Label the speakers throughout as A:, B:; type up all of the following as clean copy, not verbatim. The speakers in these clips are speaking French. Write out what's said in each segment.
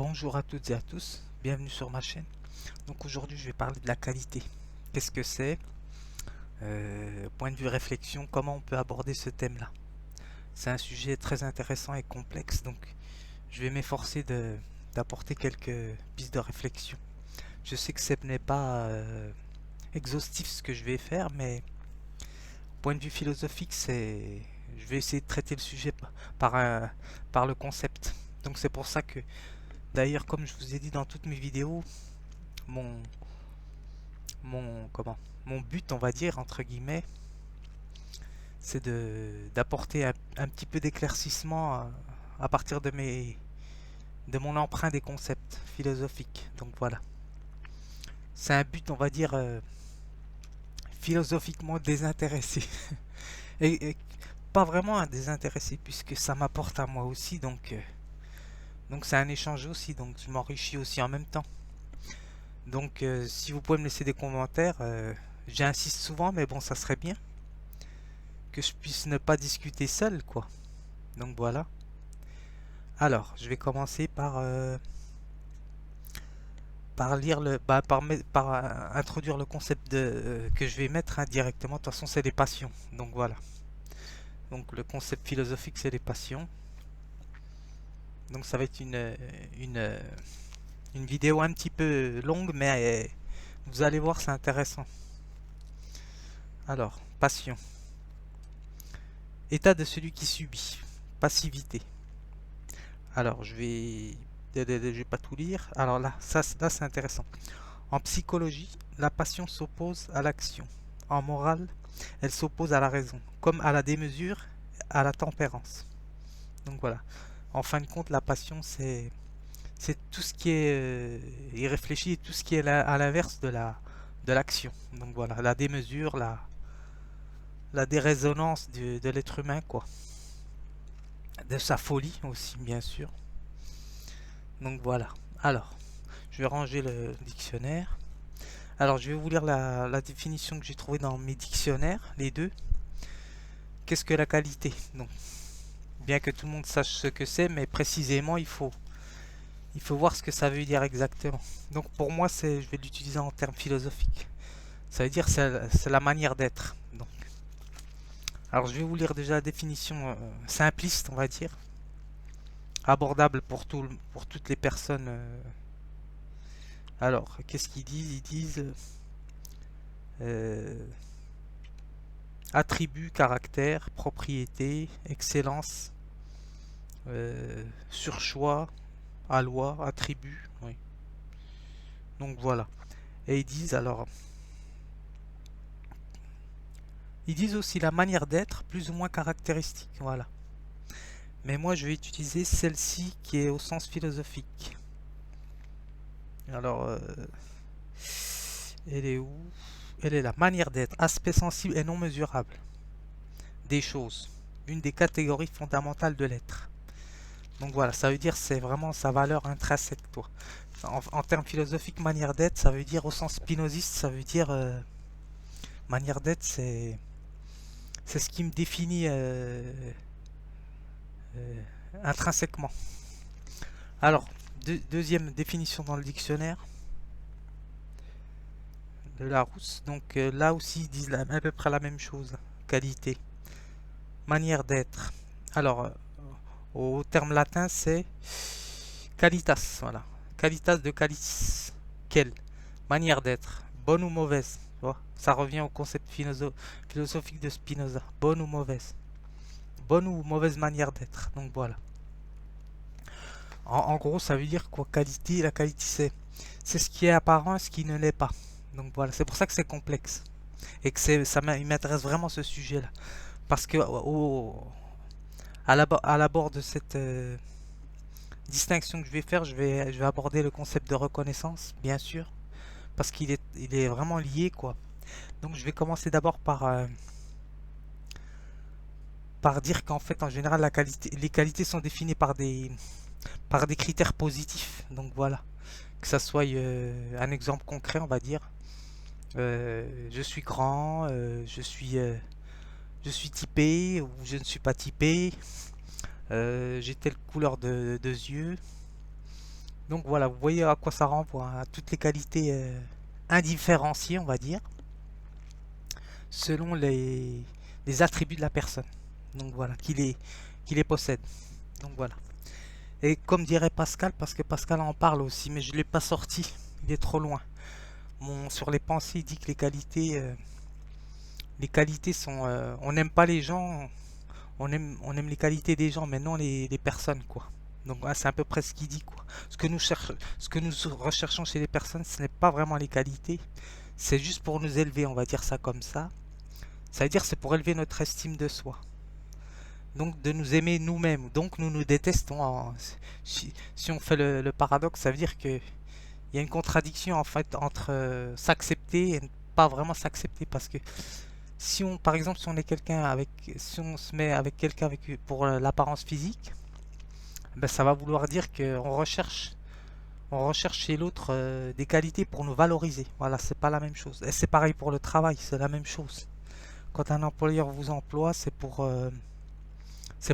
A: Bonjour à toutes et à tous, bienvenue sur ma chaîne. Donc aujourd'hui je vais parler de la qualité. Qu'est-ce que c'est? Point de vue réflexion, comment on peut aborder ce thème-là? C'est un sujet très intéressant et complexe, donc je vais m'efforcer d'apporter quelques pistes de réflexion. Je sais que ce n'est pas exhaustif ce que je vais faire, mais point de vue philosophique, je vais essayer de traiter le sujet par, par le concept. Donc c'est pour ça que, d'ailleurs, comme je vous ai dit dans toutes mes vidéos, mon, mon but, on va dire, entre guillemets, c'est d'apporter un petit peu d'éclaircissement à partir de mon emprunt des concepts philosophiques. Donc voilà. C'est un but, on va dire, philosophiquement désintéressé. Et pas vraiment un désintéressé, puisque ça m'apporte à moi aussi, donc c'est un échange aussi, donc je m'enrichis aussi en même temps. Donc si vous pouvez me laisser des commentaires, j'insiste souvent, mais bon, ça serait bien que je puisse ne pas discuter seul, quoi. Donc voilà. Alors, je vais commencer par lire par introduire le concept que je vais mettre directement. De toute façon, c'est les passions. Donc voilà. Donc le concept philosophique, c'est les passions. Donc ça va être une, une vidéo un petit peu longue, mais vous allez voir, c'est intéressant. Alors, passion. État de celui qui subit. Passivité. Alors, je vais pas tout lire. Alors là, là c'est intéressant. En psychologie, la passion s'oppose à l'action. En morale, elle s'oppose à la raison, comme à la démesure, à la tempérance. Donc voilà. En fin de compte, la passion, c'est tout ce qui est irréfléchi et tout ce qui est à l'inverse de l'action. Donc voilà, la démesure, la déraisonnance de l'être humain, quoi. De sa folie aussi, bien sûr. Donc voilà. Alors, je vais ranger le dictionnaire. Alors, je vais vous lire la définition que j'ai trouvée dans mes dictionnaires, les deux. Qu'est-ce que la qualité? Donc, bien que tout le monde sache ce que c'est, mais précisément, il faut voir ce que ça veut dire exactement. Donc, pour moi, je vais l'utiliser en termes philosophiques. Ça veut dire c'est la manière d'être. Donc, alors, je vais vous lire déjà la définition simpliste, on va dire, abordable pour toutes les personnes. Alors, qu'est-ce qu'ils disent? Ils disent euh, attribut, caractère, propriété, excellence, surchoix, aloi, attribut. Oui. Donc voilà. Et ils disent aussi la manière d'être, plus ou moins caractéristique. Voilà. Mais moi, je vais utiliser celle-ci qui est au sens philosophique. Alors, elle est où? Elle est la manière d'être, aspect sensible et non mesurable des choses. Une des catégories fondamentales de l'être. Donc voilà, ça veut dire c'est vraiment sa valeur intrinsèque, toi. En termes philosophiques, manière d'être, ça veut dire au sens spinoziste, ça veut dire manière d'être, c'est ce qui me définit euh, intrinsèquement. Alors, deuxième définition dans le dictionnaire de Larousse. Donc là aussi, ils disent à peu près la même chose. Qualité, manière d'être. Alors, au terme latin, c'est qualitas. Voilà. Qualitas de calice. Quelle manière d'être. Bonne ou mauvaise. Ça revient au concept philosophique de Spinoza. Bonne ou mauvaise. Bonne ou mauvaise manière d'être. Donc voilà. En gros, ça veut dire quoi? Qualité. La qualité, c'est ce qui est apparent et ce qui ne l'est pas. Donc voilà. C'est pour ça que c'est complexe. Et que il m'intéresse vraiment ce sujet-là. Parce que à l'abord de cette distinction que je vais faire, je vais aborder le concept de reconnaissance, bien sûr. Parce il est vraiment lié, quoi. Donc je vais commencer d'abord par dire qu'en fait, en général, les qualités sont définies par des critères positifs. Donc voilà, que ça soit un exemple concret, on va dire. Je suis grand, je suis typé ou je ne suis pas typé. J'ai telle couleur de yeux. Donc voilà, vous voyez à quoi ça renvoie, hein, à toutes les qualités indifférenciées, on va dire, selon les attributs de la personne. Donc voilà, qui les possède. Donc voilà. Et comme dirait Pascal, parce que Pascal en parle aussi, mais je ne l'ai pas sorti, il est trop loin. Sur les pensées, il dit que les qualités sont... on n'aime pas les gens, on aime les qualités des gens, mais non les personnes, quoi. Donc ouais, c'est à peu près ce qu'il dit, quoi. Ce que nous recherchons chez les personnes, ce n'est pas vraiment les qualités, c'est juste pour nous élever, on va dire ça comme ça. Ça veut dire c'est pour élever notre estime de soi. Donc de nous aimer nous-mêmes. Donc nous nous détestons. Si on fait le paradoxe, ça veut dire que il y a une contradiction en fait entre s'accepter et ne pas vraiment s'accepter. Parce que si on, par exemple, si on se met avec quelqu'un pour l'apparence physique, ben, ça va vouloir dire on recherche chez l'autre des qualités pour nous valoriser. Voilà, c'est pas la même chose. Et c'est pareil pour le travail, c'est la même chose. Quand un employeur vous emploie, c'est pour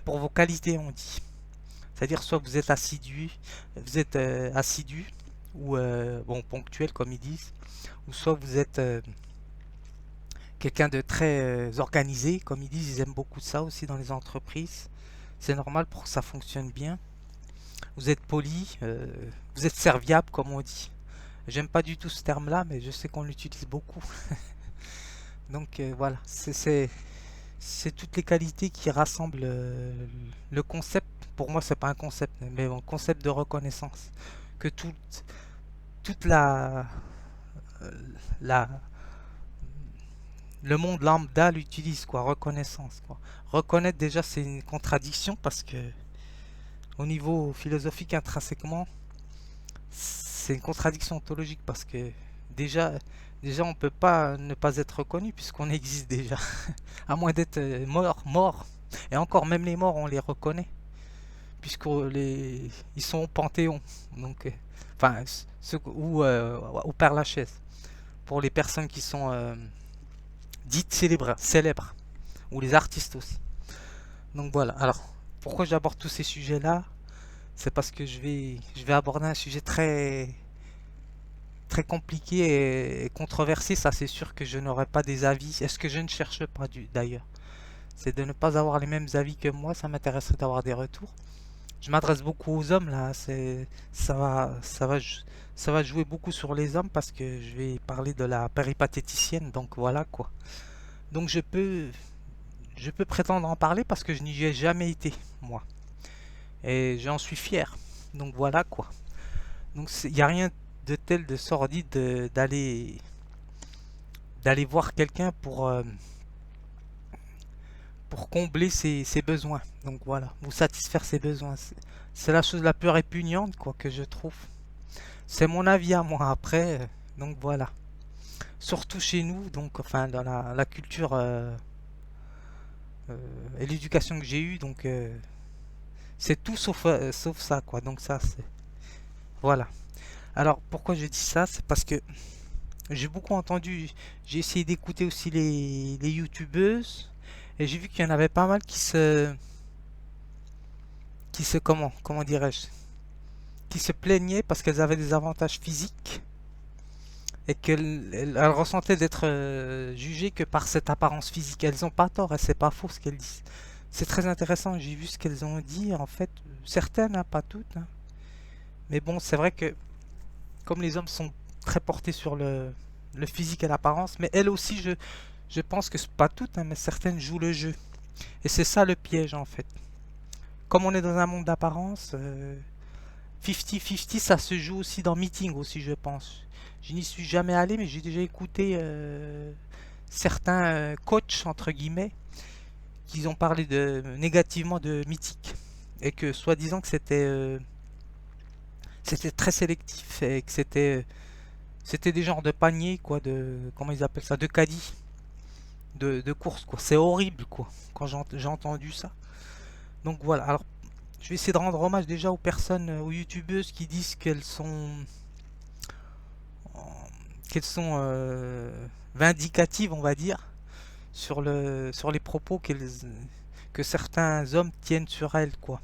A: vos qualités, on dit. C'est-à-dire soit vous êtes assidu ou bon ponctuel comme ils disent, ou soit vous êtes quelqu'un de très organisé, comme ils disent, ils aiment beaucoup ça aussi dans les entreprises. C'est normal pour que ça fonctionne bien. Vous êtes poli, vous êtes serviable comme on dit. J'aime pas du tout ce terme-là, mais je sais qu'on l'utilise beaucoup. Donc voilà, c'est toutes les qualités qui rassemblent le concept. Pour moi, c'est pas un concept, mais bon, concept de reconnaissance. Que toute euh, la, le monde lambda l'utilise, quoi, reconnaissance, quoi. Reconnaître déjà, c'est une contradiction parce que au niveau philosophique intrinsèquement, c'est une contradiction ontologique parce que déjà, déjà on peut pas ne pas être reconnu puisqu'on existe déjà, à moins d'être mort. Et encore, même les morts, on les reconnaît ils sont au Panthéon. Donc, enfin, au Père Lachaise. Pour les personnes qui sont dites célèbres, ou les artistes aussi. Donc voilà. Alors, pourquoi j'aborde tous ces sujets-là? C'est parce que je vais aborder un sujet très compliqué et controversé. Ça, c'est sûr que je n'aurai pas des avis. Est-ce que je ne cherche pas d'ailleurs? C'est de ne pas avoir les mêmes avis que moi. Ça m'intéresserait d'avoir des retours. Je m'adresse beaucoup aux hommes là. Ça va jouer beaucoup sur les hommes parce que je vais parler de la péripatéticienne. Donc voilà quoi. Donc je peux prétendre en parler parce que je n'y ai jamais été moi. Et j'en suis fier. Donc voilà quoi. Donc il n'y a rien de tel de sordide d'aller voir quelqu'un pour combler ses besoins. Donc voilà, ou satisfaire ses besoins. C'est la chose la plus répugnante quoi que je trouve. C'est mon avis à moi après. Donc voilà. Surtout chez nous, donc enfin dans la culture et l'éducation que j'ai eue, donc c'est tout sauf ça quoi. Donc ça c'est voilà. Alors pourquoi je dis ça? C'est parce que j'ai beaucoup entendu, j'ai essayé d'écouter aussi les youtubeuses et j'ai vu qu'il y en avait pas mal comment dirais-je, qui se plaignaient parce qu'elles avaient des avantages physiques et elles ressentaient d'être jugées que par cette apparence physique. Elles n'ont pas tort et c'est pas faux ce qu'elles disent. C'est très intéressant, j'ai vu ce qu'elles ont dit en fait, certaines, hein, pas toutes, hein. Mais bon, c'est vrai que comme les hommes sont très portés sur le physique et l'apparence, mais elles aussi, je pense que c'est pas toutes, hein, mais certaines jouent le jeu. Et c'est ça le piège en fait. Comme on est dans un monde d'apparence, 50-50, ça se joue aussi dans Meeting aussi, je pense. Je n'y suis jamais allé, mais j'ai déjà écouté certains coachs, entre guillemets, qui ont parlé négativement de Mythique. Et que soi-disant que c'était très sélectif et que c'était des genres de paniers, quoi, comment ils appellent ça, de caddie, de course, quoi. C'est horrible, quoi, quand j'ai entendu ça. Donc voilà, alors je vais essayer de rendre hommage déjà aux personnes, aux youtubeuses qui disent qu'elles sont vindicatives, on va dire, sur les propos que certains hommes tiennent sur elles, quoi.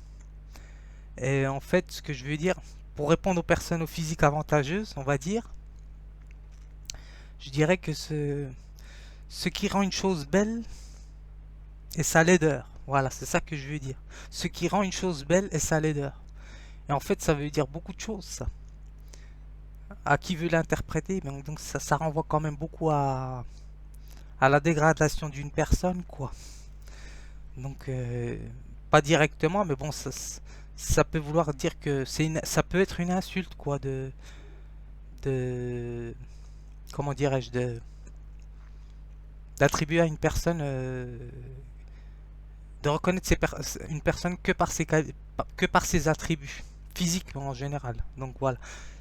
A: Et en fait, ce que je veux dire, pour répondre aux personnes au physique avantageuses, on va dire, je dirais que ce qui rend une chose belle est sa laideur. Voilà, c'est ça que je veux dire. Ce qui rend une chose belle est sa laideur. Et en fait, ça veut dire beaucoup de choses, ça. À qui veut l'interpréter, donc ça renvoie quand même beaucoup à la dégradation d'une personne, quoi. Donc, pas directement, mais bon, ça peut vouloir dire que ça peut être une insulte, quoi, de comment dirais-je, d'attribuer à une personne, de reconnaître une personne que par ses attributs physiques en général. Donc voilà,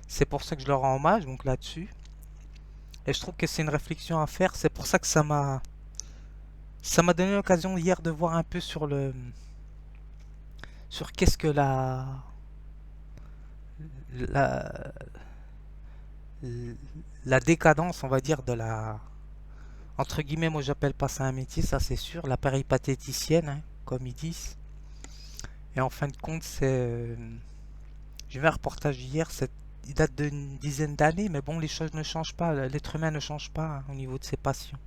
A: c'est pour ça que je leur rends hommage, donc là-dessus. Et je trouve que c'est une réflexion à faire. C'est pour ça que ça m'a donné l'occasion hier de voir un peu sur qu'est-ce que la la décadence, on va dire, de la, entre guillemets, moi j'appelle pas ça un métier, ça c'est sûr, la péripatéticienne, hein, comme ils disent. Et en fin de compte, j'ai vu un reportage hier, il date d'une dizaine d'années, mais bon, les choses ne changent pas, l'être humain ne change pas, hein, au niveau de ses passions.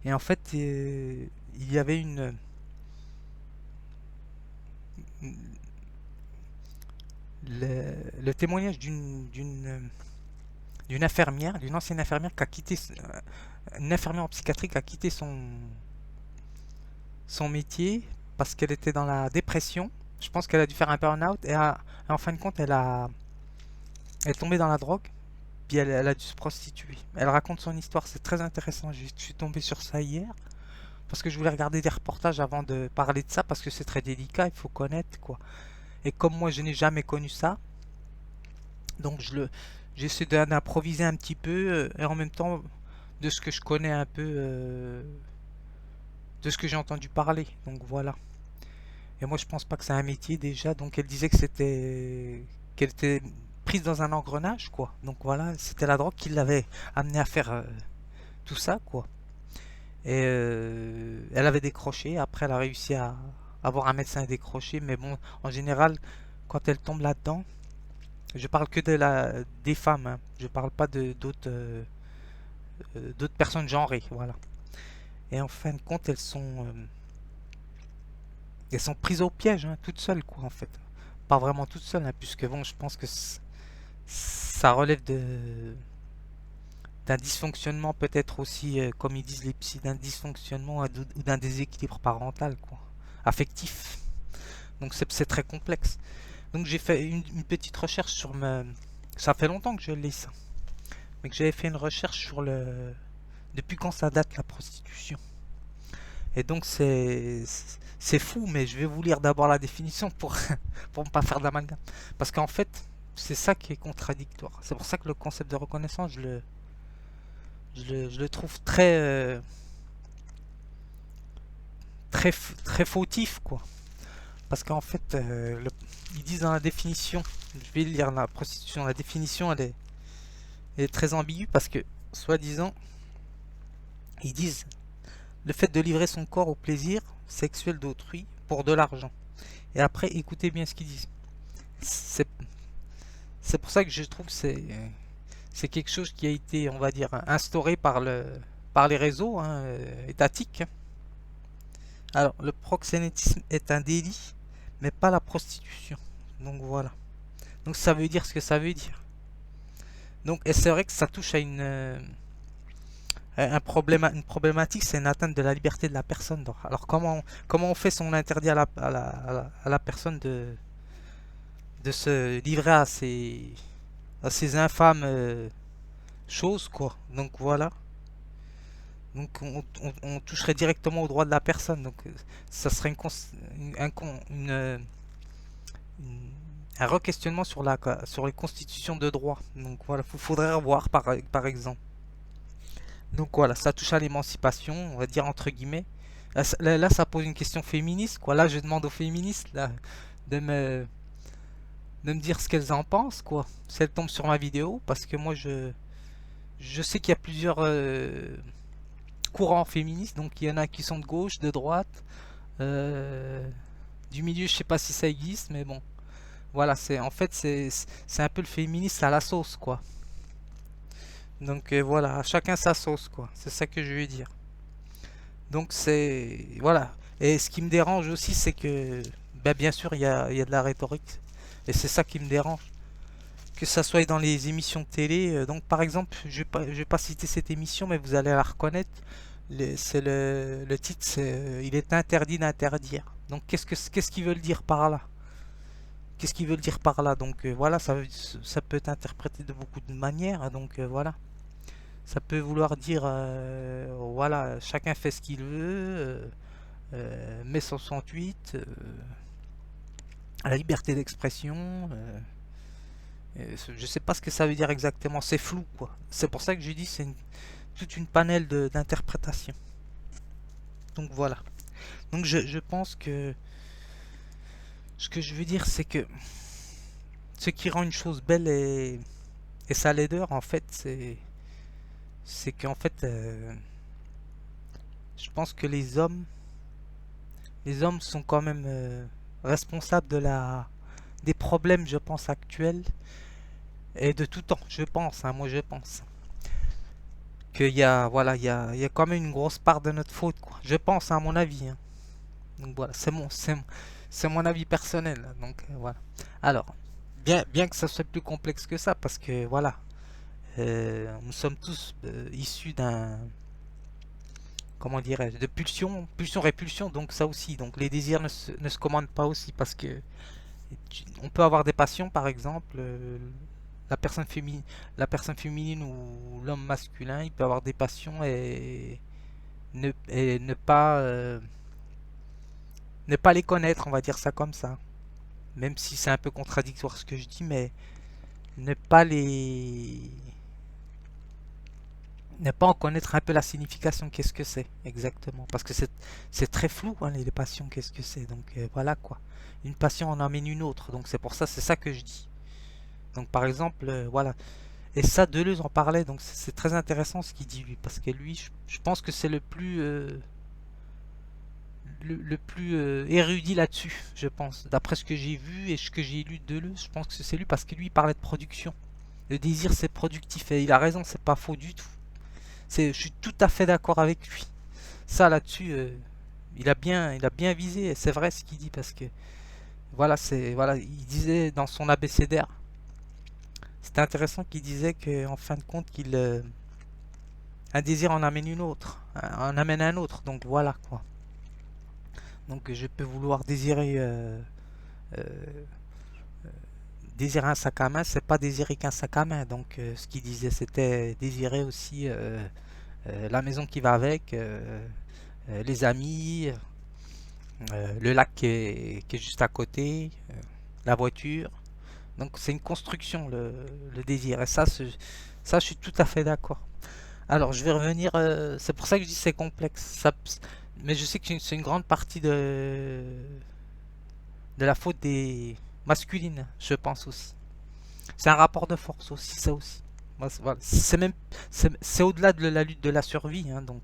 A: Et en fait, il y avait le témoignage d'une infirmière, d'une ancienne infirmière qui a quitté, une infirmière en psychiatrie qui a quitté son métier parce qu'elle était dans la dépression. Je pense qu'elle a dû faire un burn-out et en fin de compte, elle est tombée dans la drogue. Puis elle a dû se prostituer. Elle raconte son histoire, c'est très intéressant. Je suis tombé sur ça hier parce que je voulais regarder des reportages avant de parler de ça parce que c'est très délicat, il faut connaître quoi. Et comme moi, je n'ai jamais connu ça, donc j'essaie d'improviser un petit peu et en même temps de ce que je connais un peu, de ce que j'ai entendu parler. Donc voilà. Et moi, je pense pas que c'est un métier déjà. Donc elle disait qu'elle était prise dans un engrenage, quoi. Donc voilà, c'était la drogue qui l'avait amenée à faire tout ça, quoi. Et elle avait décroché. Après, elle a réussi à avoir un médecin décroché. Mais bon, en général, quand elle tombe là-dedans, je parle que des femmes. Hein. Je parle pas de d'autres personnes genrées, voilà. Et en fin de compte, elles sont prises au piège, hein, toutes seules, quoi, en fait. Pas vraiment toutes seules, hein, puisque bon, je pense que ça relève d'un dysfonctionnement, peut-être aussi, comme ils disent les psys, d'un dysfonctionnement ou d'un déséquilibre parental, quoi, affectif. Donc c'est très complexe. Donc j'ai fait une petite recherche sur Ça fait longtemps que je lis ça, mais que j'avais fait une recherche sur depuis quand ça date la prostitution. Et donc c'est fou, mais je vais vous lire d'abord la définition pour ne pas faire d'amalgame. Parce qu'en fait, c'est ça qui est contradictoire. C'est pour ça que le concept de reconnaissance, je le trouve très fautif, quoi. Parce qu'en fait, ils disent dans la définition, je vais lire la prostitution, la définition, elle est très ambiguë parce que, soi-disant, ils disent le fait de livrer son corps au plaisir sexuel d'autrui pour de l'argent. Et après, écoutez bien ce qu'ils disent. C'est c'est pour ça que je trouve que c'est quelque chose qui a été, on va dire, instauré par les réseaux hein, étatiques. Alors, le proxénétisme est un délit, mais pas la prostitution. Donc voilà. Donc ça veut dire ce que ça veut dire. Donc, et c'est vrai que ça touche à une problématique, c'est une atteinte de la liberté de la personne. Alors comment on fait si on interdit à la personne de se livrer à ces infâmes choses, quoi. Donc voilà. Donc on toucherait directement aux droits de la personne. Donc ça serait un re-questionnement sur les constitutions de droit. Donc voilà, faudrait revoir par exemple. Donc voilà, ça touche à l'émancipation, on va dire entre guillemets. Là, ça pose une question féministe, quoi. Là, je demande aux féministes là, de me, de me dire ce qu'elles en pensent, quoi. Si elles tombent sur ma vidéo, parce que moi, je sais qu'il y a plusieurs courants féministes, donc il y en a qui sont de gauche, de droite, du milieu, je sais pas si ça existe, mais bon. Voilà, c'est en fait c'est un peu le féministe à la sauce, quoi. Donc voilà, chacun sa sauce, quoi. C'est ça que je veux dire. Donc c'est voilà. Et ce qui me dérange aussi, c'est que ben, bien sûr il y a de la rhétorique. Et c'est ça qui me dérange. Que ça soit dans les émissions de télé. Donc par exemple, je vais pas citer cette émission, mais vous allez la reconnaître. C'est le titre, c'est il est interdit d'interdire. Donc qu'est-ce qu'ils veulent dire par là? Qu'est-ce qu'ils veulent dire par là? Donc voilà, ça peut être interprété de beaucoup de manières. Donc voilà. Ça peut vouloir dire, voilà, chacun fait ce qu'il veut, mai 68, la liberté d'expression. Je sais pas ce que ça veut dire exactement, c'est flou quoi. C'est pour ça que j'ai dit c'est toute une panel d'interprétation. Donc voilà. Donc je pense que ce que je veux dire c'est que ce qui rend une chose belle et sa laideur en fait c'est qu'en fait je pense que les hommes sont quand même responsables des problèmes, je pense, actuels et de tout temps, je pense, hein, moi je pense. Qu'il y a, voilà, il y a quand même une grosse part de notre faute, quoi. Je pense, hein, à mon avis, hein. Donc voilà, c'est mon avis personnel, hein. Donc voilà. Alors, bien que ça soit plus complexe que ça, parce que voilà, nous sommes tous issus d'un, comment dirais-je, de pulsion-répulsion, donc ça aussi. Donc les désirs ne se commandent pas aussi, parce que on peut avoir des passions, par exemple, la personne féminine, la personne féminine ou l'homme masculin, il peut avoir des passions et ne pas les connaître, on va dire ça comme ça. Même si c'est un peu contradictoire ce que je dis, mais ne pas les ne pas en connaître un peu la signification, qu'est-ce que c'est exactement. Parce que c'est très flou, hein, les passions, qu'est-ce que c'est. Donc voilà quoi. Une passion en amène une autre. Donc c'est pour ça, c'est ça que je dis. Donc par exemple, voilà. Et ça, Deleuze en parlait, donc c'est très intéressant ce qu'il dit lui, parce que lui, je pense que c'est le plus érudit là-dessus, je pense. D'après ce que j'ai vu et ce que j'ai lu de Deleuze, je pense que c'est lui, parce que lui, il parlait de production. Le désir, c'est productif, et il a raison, c'est pas faux du tout. Je suis tout à fait d'accord avec lui. Ça, là-dessus, il a bien visé, et c'est vrai ce qu'il dit, parce que, voilà, il disait dans son abécédaire, c'était intéressant qu'il disait qu'en fin de compte, un désir en amène une autre, en amène un autre. Donc voilà quoi. Donc je peux vouloir euh, désirer un sac à main, c'est pas désirer qu'un sac à main. Donc ce qu'il disait, c'était désirer aussi la maison qui va avec, les amis, le lac qui est juste à côté, la voiture. Donc c'est une construction le désir. Et ça, je suis tout à fait d'accord. Alors, je vais revenir. C'est pour ça que je dis c'est complexe. Mais je sais que c'est une grande partie de la faute des masculines, je pense aussi. C'est un rapport de force aussi, ça aussi. Moi, voilà. C'est au-delà de la lutte de la survie, hein, donc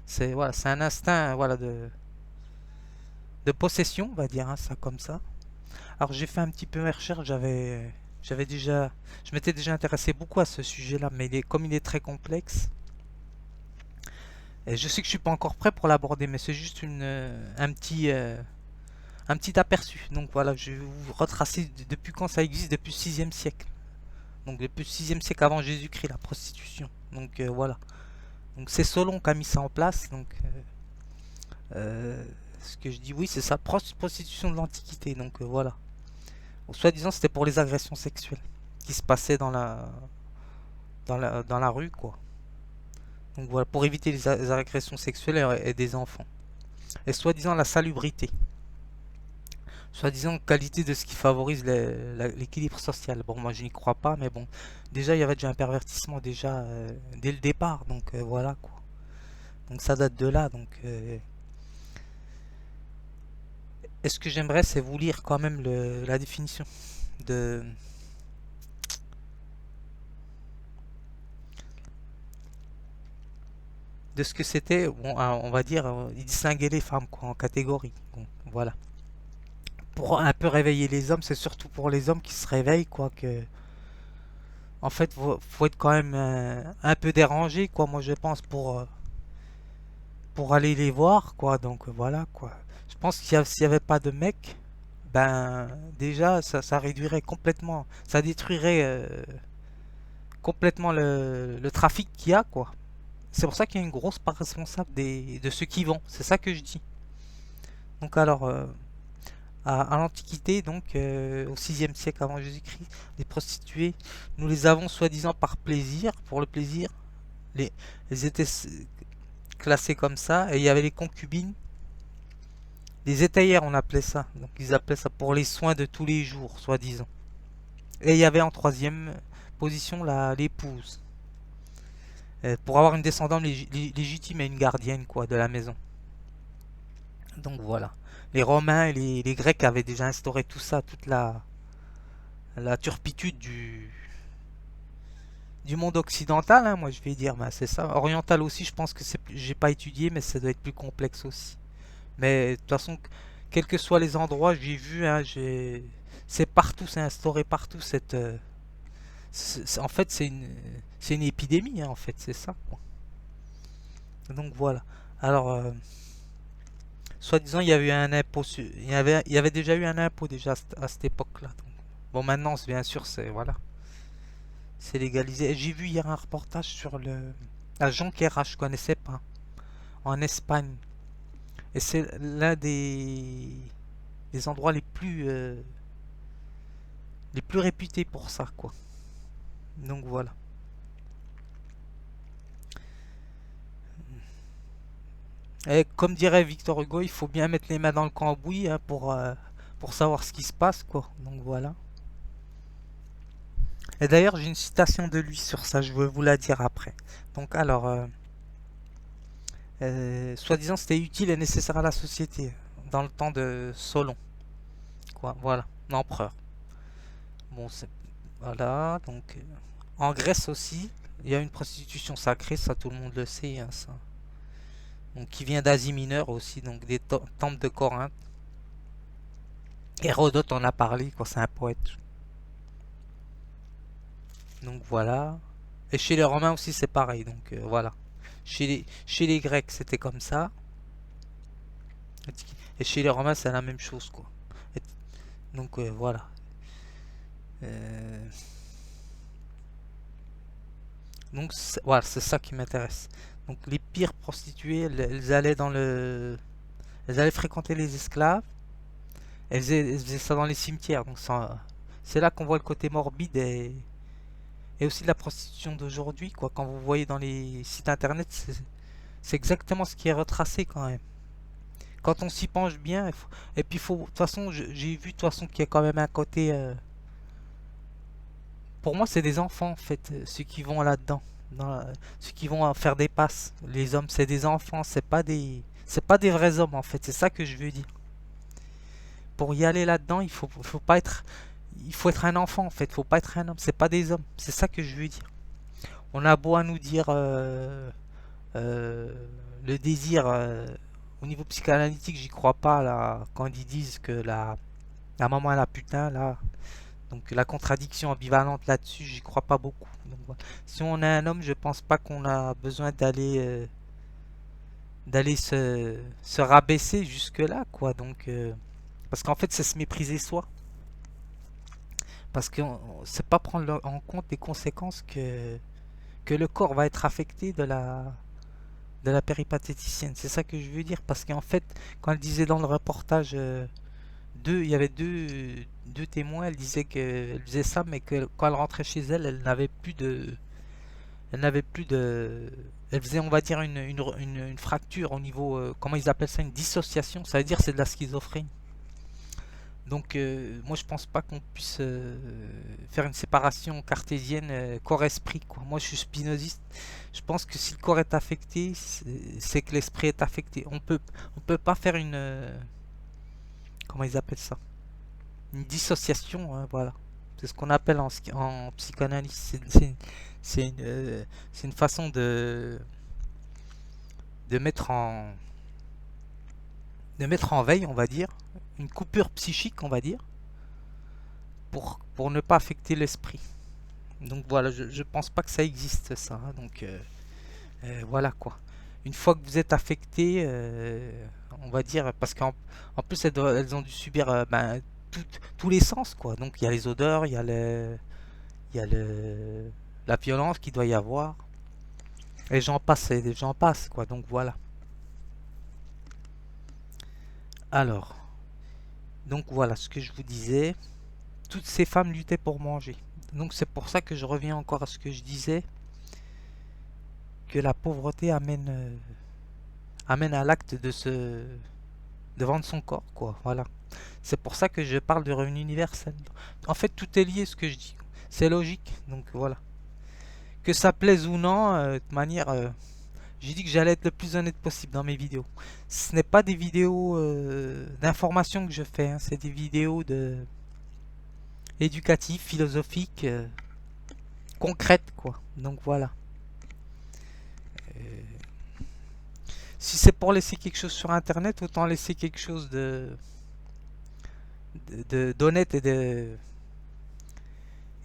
A: c'est voilà, c'est un instinct voilà de possession, on va dire hein, ça comme ça. Alors j'ai fait un petit peu mes recherches, j'avais déjà je m'étais déjà intéressé beaucoup à ce sujet-là, mais comme il est très complexe. Et je sais que je suis pas encore prêt pour l'aborder, mais c'est juste un petit aperçu. Donc voilà, je vais vous retracer depuis quand ça existe, depuis le 6e siècle. Donc depuis le 6e siècle avant Jésus-Christ, la prostitution. Donc voilà. Donc c'est Solon qui a mis ça en place. Donc ce que je dis, oui, c'est ça, prostitution de l'Antiquité. Donc voilà. Donc, soi-disant, c'était pour les agressions sexuelles qui se passaient dans la rue, quoi. Donc voilà, pour éviter les agressions sexuelles et des enfants. Et soi-disant la salubrité. Soi-disant qualité de ce qui favorise l'équilibre social. Bon, moi je n'y crois pas, mais bon, déjà il y avait déjà un pervertissement déjà dès le départ, donc voilà quoi. Donc ça date de là, donc et ce que j'aimerais c'est vous lire quand même la définition de de ce que c'était. Bon, on va dire, il distinguait les femmes quoi en catégories. Bon, voilà. pour un peu réveiller les hommes. C'est surtout pour les hommes qui se réveillent, quoi. En fait, faut être quand même un peu dérangé, quoi. Moi, je pense pour aller les voir, quoi. Donc voilà, quoi. Je pense s'il y avait pas de mecs, ben déjà, ça réduirait complètement, ça détruirait complètement le trafic qu'il y a, quoi. C'est pour ça qu'il y a une grosse part responsable de ceux qui vont. C'est ça que je dis. Donc alors, à l'Antiquité, donc au 6e siècle avant Jésus-Christ, les prostituées, nous les avons soi-disant par plaisir, pour le plaisir. Elles étaient classées comme ça, et il y avait les concubines, les étayères on appelait ça. Donc ils appelaient ça pour les soins de tous les jours, soi-disant. Et il y avait en troisième position l'épouse. Pour avoir une descendante légitime et une gardienne, quoi, de la maison. Donc voilà. Les Romains et les Grecs avaient déjà instauré tout ça, toute la turpitude du monde occidental, hein, moi je vais dire, bah, c'est ça. Oriental aussi, je pense que j'ai pas étudié, mais ça doit être plus complexe aussi. Mais de toute façon, quels que soient les endroits, j'ai vu, hein, c'est partout, c'est instauré partout en fait, c'est une épidémie, hein, en fait, c'est ça, quoi. Donc voilà. Alors, soi-disant, il y avait eu un impôt, il y avait déjà eu un impôt déjà à cette époque-là. Bon, maintenant, bien sûr, c'est légalisé. J'ai vu hier un reportage sur la Jonquera, je connaissais pas, en Espagne. Et c'est l'un des endroits les plus réputés pour ça, quoi. Donc voilà. Et comme dirait Victor Hugo, il faut bien mettre les mains dans le cambouis, hein, pour savoir ce qui se passe, quoi. Donc voilà. Et d'ailleurs, j'ai une citation de lui sur ça, je vais vous la dire après. Donc alors, soi-disant, c'était utile et nécessaire à la société dans le temps de Solon, quoi. Voilà, l'empereur. Bon, voilà. Donc, en Grèce aussi, il y a une prostitution sacrée, ça tout le monde le sait, hein, ça. Donc, qui vient d'Asie mineure aussi, donc des temples de Corinthe. Hérodote en a parlé, quoi. C'est un poète. Donc voilà. Et chez les Romains aussi, c'est pareil. Donc voilà. Chez les Grecs, c'était comme ça. Et chez les Romains, c'est la même chose, quoi. Et donc voilà. Euh, donc voilà, c'est ça qui m'intéresse. Donc les pires prostituées, elles allaient elles allaient fréquenter les esclaves. Elles faisaient ça dans les cimetières. Donc c'est là qu'on voit le côté morbide et aussi de la prostitution d'aujourd'hui, quoi. Quand vous voyez dans les sites internet, c'est exactement ce qui est retracé quand même. Quand on s'y penche bien, et puis faut, de toute façon, j'ai vu de toute façon qu'il y a quand même un côté. Pour moi, c'est des enfants en fait, ceux qui vont là-dedans, ceux qui vont faire des passes. Les hommes, c'est des enfants, c'est pas des vrais hommes en fait. C'est ça que je veux dire. Pour y aller là-dedans, faut pas être, il faut être un enfant en fait. Faut pas être un homme. C'est pas des hommes. C'est ça que je veux dire. On a beau à nous dire euh, le désir au niveau psychanalytique, j'y crois pas là quand ils disent que la maman et la putain là. Donc la contradiction ambivalente là-dessus, j'y crois pas beaucoup. Donc, voilà. Si on est un homme, je pense pas qu'on a besoin d'aller se rabaisser jusque là, quoi. Donc parce qu'en fait, c'est se mépriser soi. Parce que c'est pas prendre en compte les conséquences que le corps va être affecté de la péripatéticienne. C'est ça que je veux dire. Parce qu'en fait, quand elle disait dans le reportage, il y avait deux témoins, elle disait qu'elle faisait ça, mais que quand elle rentrait chez elle, elle n'avait plus de, elle faisait, on va dire, une fracture au niveau, comment ils appellent ça, une dissociation. Ça veut dire c'est de la schizophrénie. Donc, moi, je pense pas qu'on puisse faire une séparation cartésienne corps-esprit, quoi. Moi, je suis spinoziste. Je pense que si le corps est affecté, c'est que l'esprit est affecté. On peut pas faire comment ils appellent ça? Une dissociation, hein, voilà. C'est ce qu'on appelle en psychanalyse. C'est une façon de mettre en, de mettre en veille, on va dire, une coupure psychique, on va dire, pour ne pas affecter l'esprit. Donc voilà, je pense pas que ça existe ça, hein. Donc voilà quoi. Une fois que vous êtes affecté, on va dire, parce qu'en plus elles ont dû subir tous les sens quoi. Donc il y a les odeurs, il y a la violence qu'il doit y avoir. Et j'en passe quoi. Donc voilà. Alors, donc voilà ce que je vous disais. Toutes ces femmes luttaient pour manger. Donc c'est pour ça que je reviens encore à ce que je disais, que la pauvreté amène à l'acte de vendre son corps, quoi. Voilà. C'est pour ça que je parle de revenu universel. En fait, tout est lié, ce que je dis. C'est logique. Donc voilà. Que ça plaise ou non, de toute manière, j'ai dit que j'allais être le plus honnête possible dans mes vidéos. Ce n'est pas des vidéos d'information que je fais, hein. C'est des vidéos éducatives, philosophiques, concrètes, quoi. Donc voilà. Si c'est pour laisser quelque chose sur internet, autant laisser quelque chose d'honnête et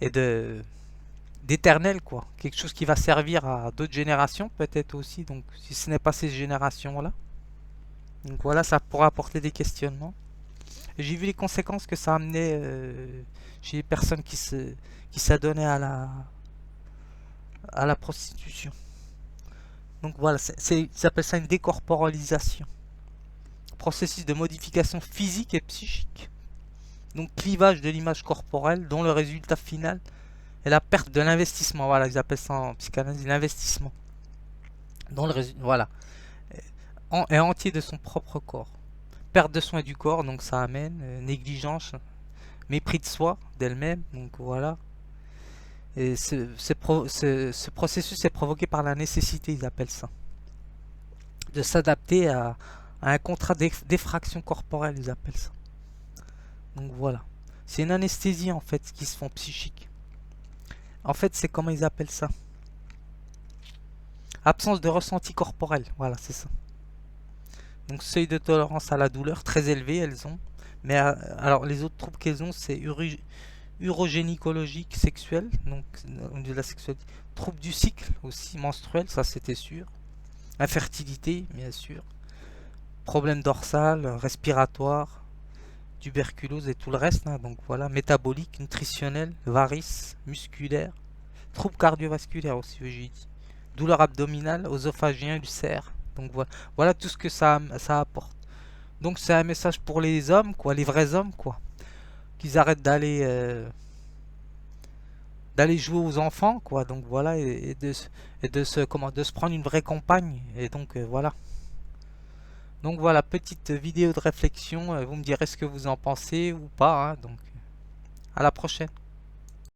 A: de d'éternel, quoi. Quelque chose qui va servir à d'autres générations peut-être aussi. Donc si ce n'est pas ces générations là, donc voilà, ça pourra apporter des questionnements. J'ai vu les conséquences que ça amenait chez les personnes qui s'adonnaient à la prostitution. Donc voilà, ils appellent ça une décorporalisation. Processus de modification physique et psychique. Donc clivage de l'image corporelle dont le résultat final est la perte de l'investissement. Voilà, ils appellent ça en psychanalyse l'investissement. Dont le résultat, voilà, est entier de son propre corps. Perte de soin du corps, donc ça amène négligence, mépris de soi, d'elle-même, donc voilà. Et ce processus est provoqué par la nécessité, ils appellent ça, de s'adapter à un contrat d'effraction corporelle, ils appellent ça. Donc voilà. C'est une anesthésie en fait qui se font psychique. En fait, c'est comment ils appellent ça. Absence de ressenti corporel, voilà, c'est ça. Donc seuil de tolérance à la douleur très élevé, elles ont. Mais alors les autres troubles qu'elles ont, c'est urogénicologique sexuel, donc de la sexualité. Troubles du cycle aussi menstruel, ça c'était sûr. Infertilité, bien sûr. Problème dorsal, respiratoire, tuberculose et tout le reste, hein. Donc voilà, métabolique, nutritionnel, varices, musculaire, troubles cardiovasculaires aussi, j'ai dit. Douleur abdominale, œsophagien, ulcère. Donc voilà tout ce que ça apporte. Donc c'est un message pour les hommes, quoi, les vrais hommes, quoi, qu'ils arrêtent d'aller jouer aux enfants, quoi. Donc voilà, et de se prendre une vraie compagne. Et donc voilà. Donc voilà, petite vidéo de réflexion. Vous me direz ce que vous en pensez ou pas, hein. Donc à la prochaine.